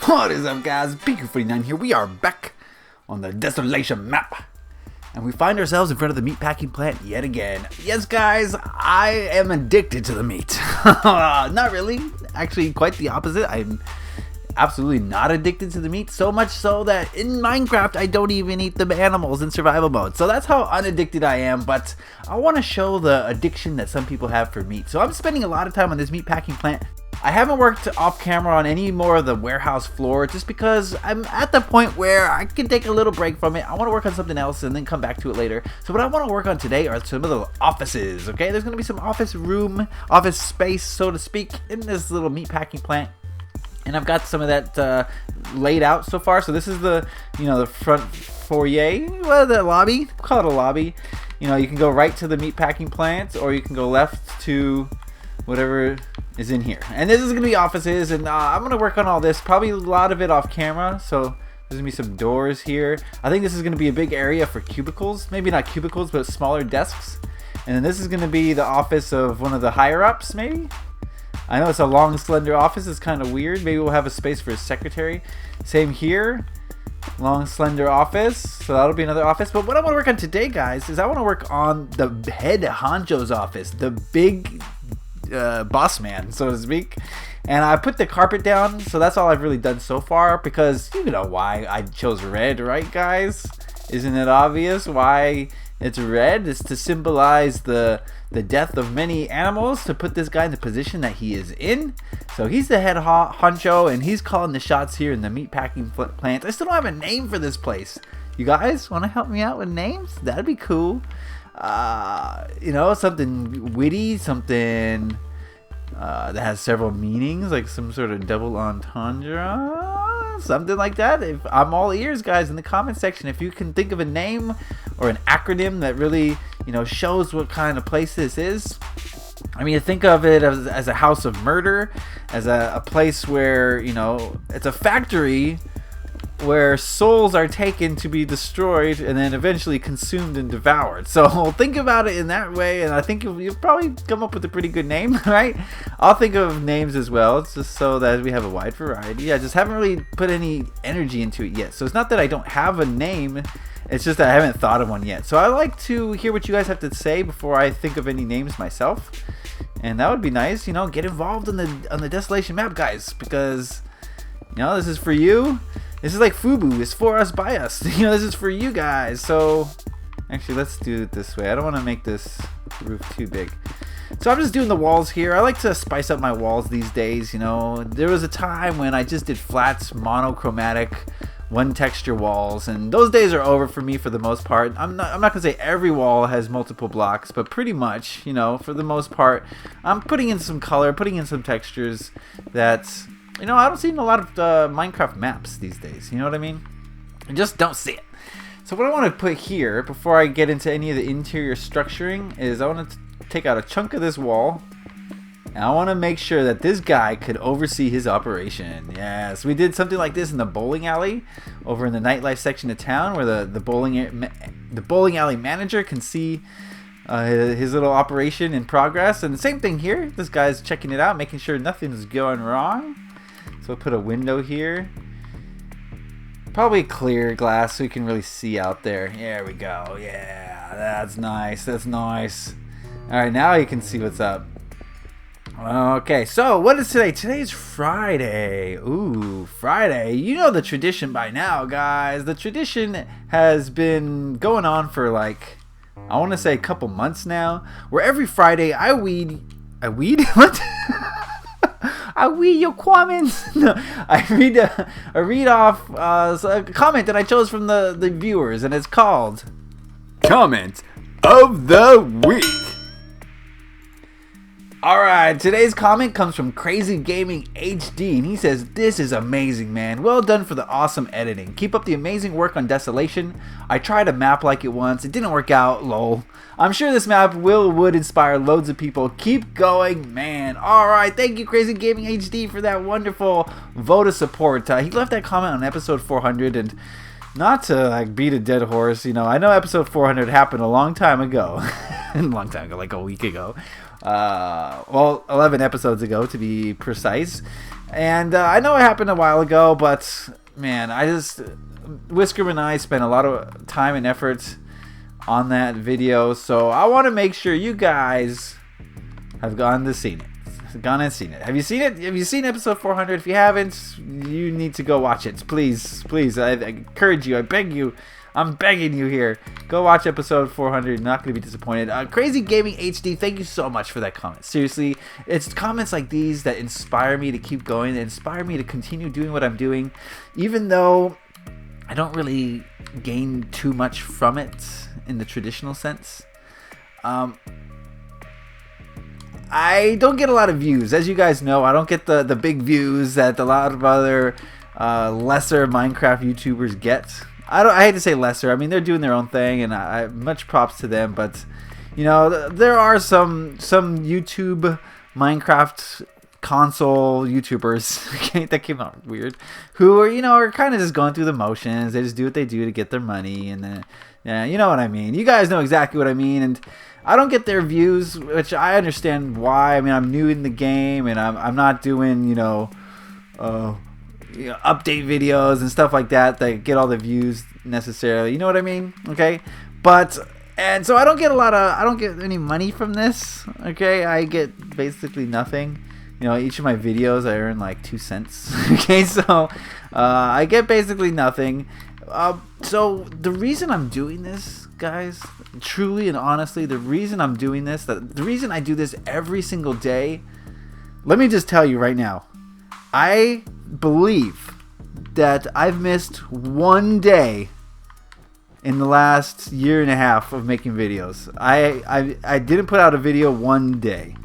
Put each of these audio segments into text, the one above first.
What is up, guys? Beancrew49 here. We are back on the Desolation map. And we find ourselves in front of the meatpacking plant yet again. Yes, guys, I am addicted to the meat. Not really. Actually, quite the opposite. I'm absolutely not addicted to the meat. So much so that in Minecraft, I don't even eat the animals in survival mode. So that's how unaddicted I am. But I want to show the addiction that some people have for meat. So I'm spending a lot of time on this meatpacking plant. I haven't worked off camera on any more of the warehouse floor just because I'm at the point where I can take a little break from it. I want to work on something else and then come back to it later. So what I want to work on today are some of the offices, okay? There's going to be some office space, so to speak, in this little meatpacking plant. And I've got some of that laid out so far. So this is the, the front foyer, well, the lobby, call it a lobby. You can go right to the meatpacking plant or you can go left to whatever is in here. And this is gonna be offices, and I'm gonna work on all this, probably a lot of it off camera. So there's gonna be some doors here. I think this is gonna be a big area for cubicles, maybe not cubicles, but smaller desks. And then this is gonna be the office of one of the higher ups, maybe. I know it's a long, slender office. It's kind of weird. Maybe we'll have a space for a secretary. Same here. Long, slender office. So that'll be another office. But what I want to work on today, guys, is I want to work on the head honcho's office. The big boss man, so to speak. And I put the carpet down. So that's all I've really done so far. Because you know why I chose red, right, guys? Isn't it obvious why it's red? It's to symbolize the death of many animals, to put this guy in the position that he is in. So he's the head honcho, and he's calling the shots here in the meatpacking plant. I still don't have a name for this place. You guys want to help me out with names? That'd be cool. Something witty, something that has several meanings, like some sort of double entendre. Something like that. I'm all ears, guys, in the comment section. If you can think of a name or an acronym that really, shows what kind of place this is. I mean, think of it as a house of murder, as a place where, it's a factory where souls are taken to be destroyed and then eventually consumed and devoured. So think about it in that way, and I think you'll probably come up with a pretty good name, right? I'll think of names as well. It's just so that we have a wide variety. I just haven't really put any energy into it yet. So it's not that I don't have a name, it's just that I haven't thought of one yet. So I like to hear what you guys have to say before I think of any names myself. And that would be nice, get involved on the Desolation map, guys, because this is for you. This is like FUBU. It's for us, by us. This is for you guys. So, actually, let's do it this way. I don't want to make this roof too big. So I'm just doing the walls here. I like to spice up my walls these days. There was a time when I just did flats, monochromatic, one texture walls, and those days are over for me for the most part. I'm not gonna say every wall has multiple blocks, but pretty much, for the most part, I'm putting in some color, putting in some textures that. I don't see in a lot of Minecraft maps these days. You know what I mean? I just don't see it. So what I want to put here, before I get into any of the interior structuring, is I want to take out a chunk of this wall. And I want to make sure that this guy could oversee his operation. Yes, we did something like this in the bowling alley, over in the nightlife section of town, where the bowling alley manager can see his little operation in progress. And the same thing here. This guy's checking it out, making sure nothing's going wrong. So we'll put a window here. Probably clear glass so you can really see out there. There we go. Yeah, that's nice. That's nice. Alright, now you can see what's up. Okay, so what is today? Today's Friday. Ooh, Friday. You know the tradition by now, guys. The tradition has been going on for I want to say a couple months now. Where every Friday I weed? What? I read your comments. No, I read off a comment that I chose from the viewers, and it's called Comment of the Week. Alright, today's comment comes from Crazy Gaming HD, and he says, "This is amazing, man. Well done for the awesome editing. Keep up the amazing work on Desolation. I tried a map like it once. It didn't work out, lol. I'm sure this map would inspire loads of people. Keep going, man." Alright, thank you, Crazy Gaming HD, for that wonderful vote of support. He left that comment on episode 400, and not to like beat a dead horse, I know episode 400 happened a long time ago. A long time ago, like a week ago. 11 episodes ago to be precise. And I know it happened a while ago, but man, Whisker and I spent a lot of time and effort on that video, so I want to make sure you guys have gone and seen it. Have you seen it? Have you seen episode 400? If you haven't, you need to go watch it. Please, I encourage you. I beg you. I'm begging you here. Go watch episode 400. You're not going to be disappointed. Crazy Gaming HD, thank you so much for that comment. Seriously, it's comments like these that inspire me to keep going, that inspire me to continue doing what I'm doing, even though I don't really gain too much from it in the traditional sense. I don't get a lot of views. As you guys know, I don't get the big views that a lot of other lesser Minecraft YouTubers get. I hate to say lesser. I mean, they're doing their own thing, and I much props to them. But there are some YouTube Minecraft console YouTubers, okay, that came out weird, who are kind of just going through the motions. They just do what they do to get their money, and then you know what I mean. You guys know exactly what I mean, and I don't get their views, which I understand why. I mean, I'm new in the game, and I'm not doing update videos and stuff like that get all the views necessarily. You know what I mean? Okay, and so I don't get any money from this. Okay, I get basically nothing. Each of my videos I earn like 2 cents. Okay, so I get basically nothing. So the reason I'm doing this, guys, truly and honestly, the reason I'm doing this, the reason I do this every single day, let me just tell you right now, I believe that I've missed one day in the last year and a half of making videos. I didn't put out a video one day.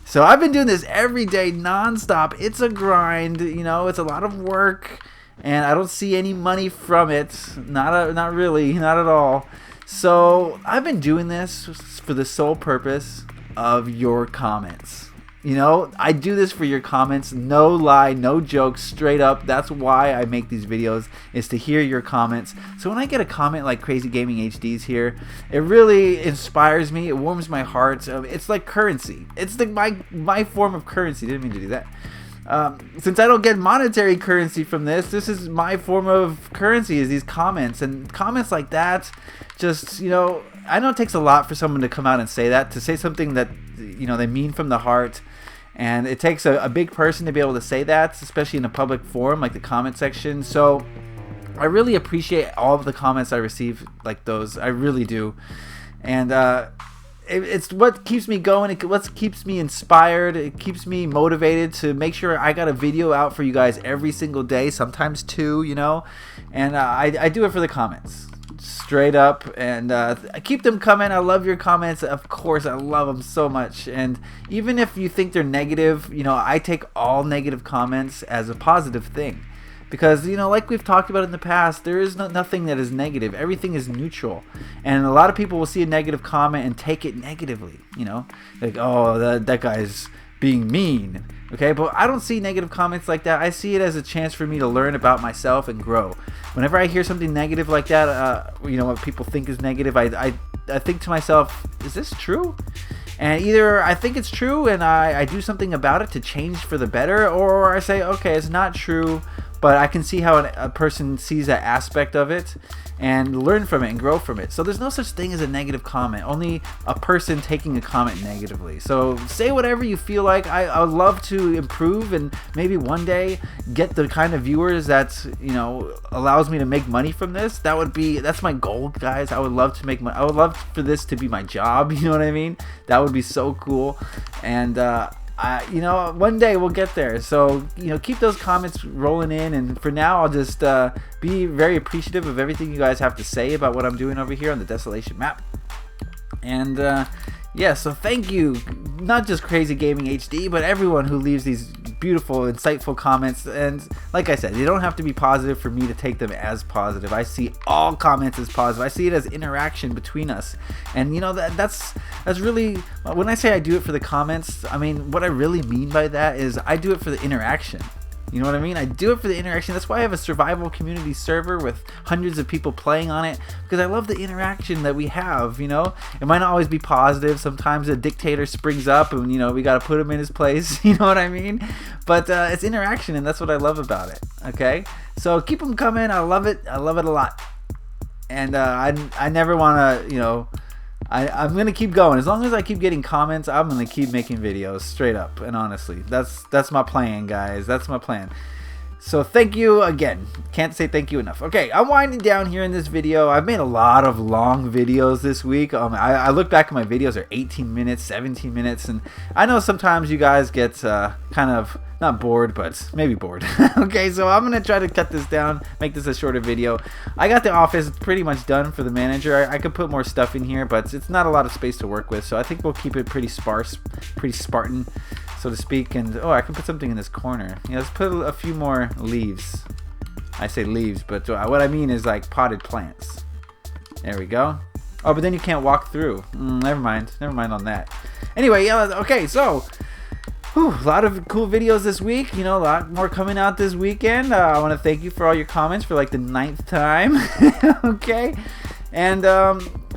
So I've been doing this every day, nonstop. It's a grind, it's a lot of work, and I don't see any money from it. Not really, not at all. So I've been doing this for the sole purpose of your comments. I do this for your comments. No lie, no joke, straight up. That's why I make these videos, is to hear your comments. So when I get a comment like Crazy Gaming HD's here, it really inspires me. It warms my heart. It's like currency. It's my form of currency. Didn't mean to do that. Since I don't get monetary currency from this is my form of currency, is these comments. And comments like that, just, I know it takes a lot for someone to come out and say that, to say something that, they mean from the heart. And it takes a big person to be able to say that, especially in a public forum like the comment section. So I really appreciate all of the comments I receive like those. I really do. And it's what keeps me going. What keeps me inspired. It keeps me motivated to make sure I got a video out for you guys every single day, sometimes two, And I do it for the comments. Straight up, and keep them coming. I love your comments, of course. I love them so much. And even if you think they're negative, I take all negative comments as a positive thing, because like we've talked about in the past, there is nothing that is negative. Everything is neutral, and a lot of people will see a negative comment and take it negatively. Like, oh, that guy's being mean. Okay, but I don't see negative comments like that. I see it as a chance for me to learn about myself and grow. Whenever I hear something negative like that, what people think is negative, I think to myself, is this true? And either I think it's true and I do something about it to change for the better, or I say, okay, it's not true, but I can see how a person sees that aspect of it and learn from it and grow from it. So there's no such thing as a negative comment, only a person taking a comment negatively. So say whatever you feel like. I would love to improve and maybe one day get the kind of viewers that allows me to make money from this. That's my goal, guys. I would love for this to be my job. You know what I mean? That would be so cool. And one day we'll get there. So keep those comments rolling in, and for now I'll just be very appreciative of everything you guys have to say about what I'm doing over here on the Desolation map. And so thank you, not just Crazy Gaming HD, but everyone who leaves these beautiful, insightful comments. And like I said, they don't have to be positive for me to take them as positive. I see all comments as positive. I see it as interaction between us. And that's really, when I say I do it for the comments, I mean, what I really mean by that is I do it for the interaction. You know what I mean? I do it for the interaction. That's why I have a survival community server with hundreds of people playing on it, because I love the interaction that we have, you know? It might not always be positive. Sometimes a dictator springs up and, you know, we got to put him in his place. You know what I mean? But it's interaction, and that's what I love about it, okay? So keep them coming. I love it. I love it a lot. And I never want to, you know, I'm going to keep going. As long as I keep getting comments, I'm going to keep making videos, straight up and honestly. That's my plan, guys. That's my plan. So thank you again. Can't say thank you enough. Okay, I'm winding down here in this video. I've made a lot of long videos this week. I look back at my videos, are 18 minutes, 17 minutes, and I know sometimes you guys get kind of not bored, but maybe bored. Okay, so I'm gonna try to cut this down, make this a shorter video. I got the office pretty much done for the manager. I could put more stuff in here, but it's not a lot of space to work with, so I think we'll keep it pretty sparse, pretty Spartan, so to speak. And oh, I can put something in this corner. Yeah, let's put a few more leaves. I say leaves, but what I mean is like potted plants. There we go. Oh, but then you can't walk through. Never mind on that. Anyway, yeah, okay, so whew, a lot of cool videos this week. You know, a lot more coming out this weekend. I want to thank you for all your comments for like the 9th time. Okay, and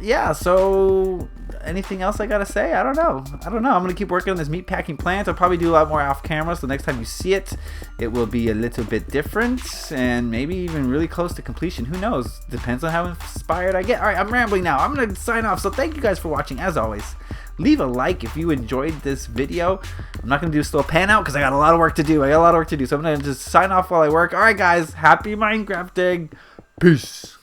yeah, so anything else I gotta say? I don't know. I'm gonna keep working on this meat packing plant. I'll probably do a lot more off camera, so the next time you see it, it will be a little bit different and maybe even really close to completion. Who knows? Depends on how inspired I get. All right, I'm rambling now. I'm gonna sign off. So thank you guys for watching. As always, leave a like if you enjoyed this video. I'm not gonna do a slow pan out because I got a lot of work to do. So I'm gonna just sign off while I work. All right, guys. Happy Minecrafting. Peace.